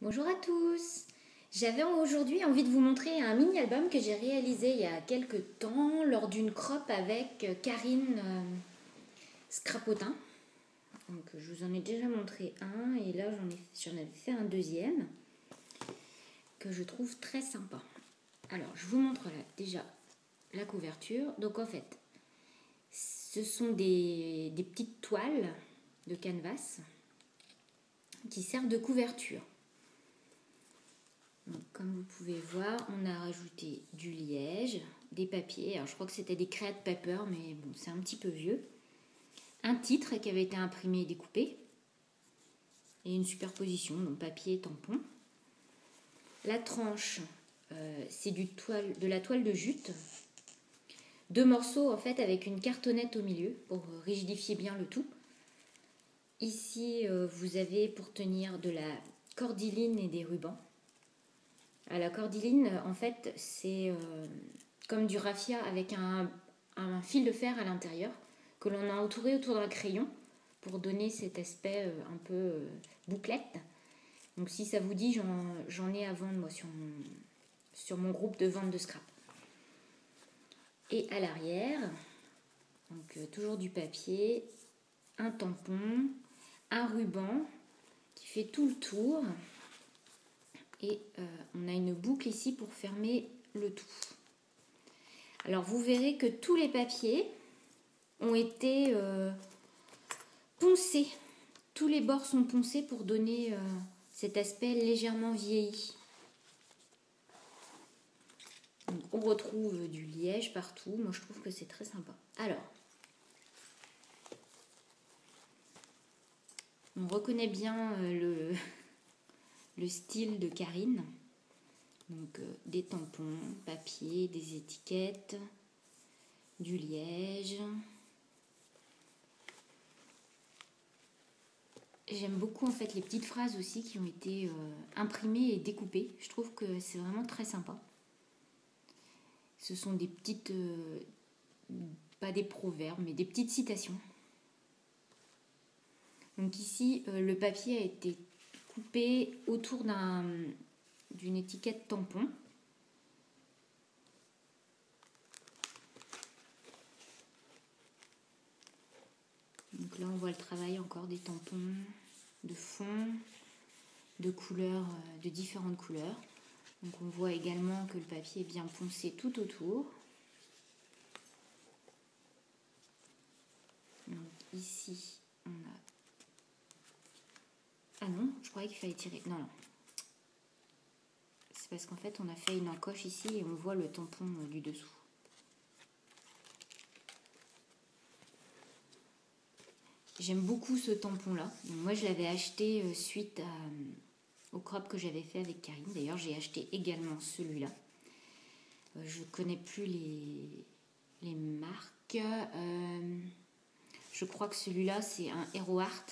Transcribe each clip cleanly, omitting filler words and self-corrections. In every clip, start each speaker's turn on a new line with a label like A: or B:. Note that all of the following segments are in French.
A: Bonjour à tous. J'avais aujourd'hui envie de vous montrer un mini-album que j'ai réalisé il y a quelques temps lors d'une crop avec Karine Scrapotin. Donc, je vous en ai déjà montré un et là j'en avais fait un deuxième que je trouve très sympa. Alors je vous montre là déjà la couverture. Donc en fait ce sont des petites toiles de canvas qui servent de couverture. Donc, comme vous pouvez voir, on a rajouté du liège, des papiers. Alors, je crois que c'était des Create Paper, mais bon, c'est un petit peu vieux. Un titre qui avait été imprimé et découpé. Et une superposition, donc papier et tampon. La tranche, c'est de la toile de jute. 2 morceaux, en fait, avec une cartonnette au milieu pour rigidifier bien le tout. Ici, vous avez pour tenir de la cordyline et des rubans. La cordyline, en fait, c'est comme du raffia avec un fil de fer à l'intérieur que l'on a entouré autour d'un crayon pour donner cet aspect un peu bouclette. Donc si ça vous dit, j'en ai à vendre moi sur mon groupe de vente de scrap. Et à l'arrière, donc toujours du papier, un tampon, un ruban qui fait tout le tour. Et on a une boucle ici pour fermer le tout. Alors vous verrez que tous les papiers ont été poncés. Tous les bords sont poncés pour donner cet aspect légèrement vieilli. Donc, on retrouve du liège partout. Moi je trouve que c'est très sympa. Alors, on reconnaît bien le style de Karine. Donc des tampons, papier, des étiquettes, du liège. J'aime beaucoup en fait les petites phrases aussi qui ont été imprimées et découpées. Je trouve que c'est vraiment très sympa. Ce sont des petites, pas des proverbes, mais des petites citations. Donc ici, le papier a été coupé autour d'une étiquette tampon. Donc là, on voit le travail encore des tampons de fond, de couleurs, de différentes couleurs. Donc on voit également que le papier est bien poncé tout autour. Donc ici, on a... Ah non, je croyais qu'il fallait tirer. Non, non. C'est parce qu'en fait, on a fait une encoche ici et on voit le tampon du dessous. J'aime beaucoup ce tampon-là. Moi, je l'avais acheté suite au crop que j'avais fait avec Karine. D'ailleurs, j'ai acheté également celui-là. Je ne connais plus les marques. Je crois que celui-là, c'est un Hero Art.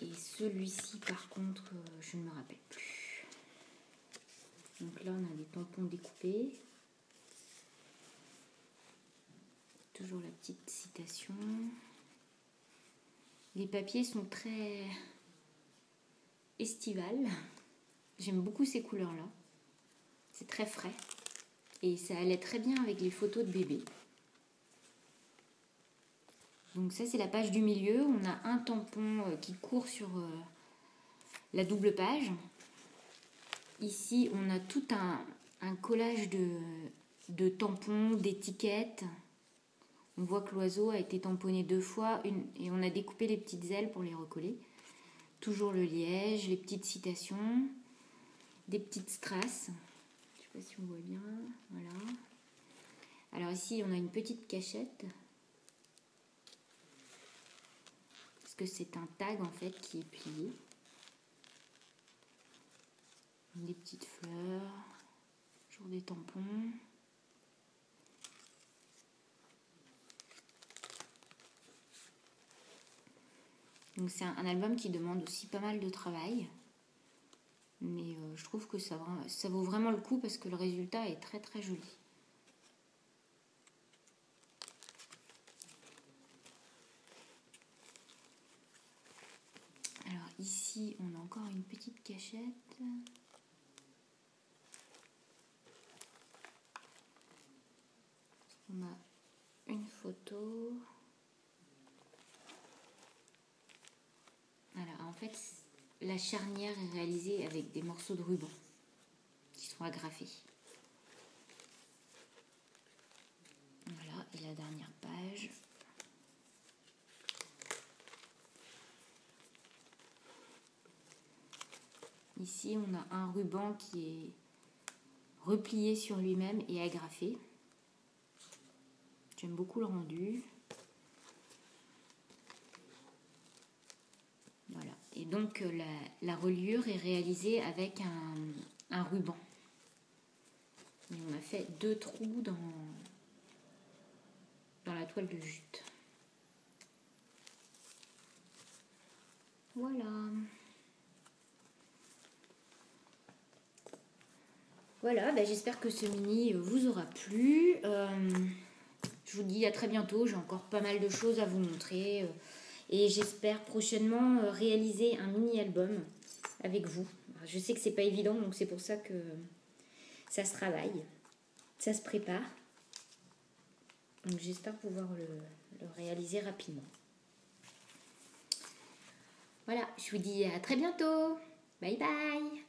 A: Et celui-ci, par contre, je ne me rappelle plus. Donc là, on a des tampons découpés. Toujours la petite citation. Les papiers sont très estivales. J'aime beaucoup ces couleurs-là. C'est très frais. Et ça allait très bien avec les photos de bébé. Donc ça, c'est la page du milieu. On a un tampon qui court sur la double page. Ici, on a tout un collage de tampons, d'étiquettes. On voit que l'oiseau a été tamponné 2 fois et on a découpé les petites ailes pour les recoller. Toujours le liège, les petites citations, des petites strass. Je ne sais pas si on voit bien. Voilà. Alors ici, on a une petite cachette. Parce que c'est un tag en fait qui est plié. Des petites fleurs. Toujours des tampons. Donc c'est un album qui demande aussi pas mal de travail. Mais je trouve que ça vaut vraiment le coup parce que le résultat est très très joli. Alors ici, on a encore une petite cachette. On a une photo. Voilà, en fait, la charnière est réalisée avec des morceaux de ruban qui sont agrafés. Voilà, et la dernière page. Ici, on a un ruban qui est replié sur lui-même et agrafé. J'aime beaucoup le rendu. Voilà. Et donc, la reliure est réalisée avec un ruban. Et on a fait 2 trous dans la toile de jute. Voilà. Voilà, ben j'espère que ce mini vous aura plu. Je vous dis à très bientôt. J'ai encore pas mal de choses à vous montrer. Et j'espère prochainement réaliser un mini-album avec vous. Je sais que c'est pas évident, donc c'est pour ça que ça se travaille. Ça se prépare. Donc j'espère pouvoir le réaliser rapidement. Voilà, je vous dis à très bientôt. Bye bye.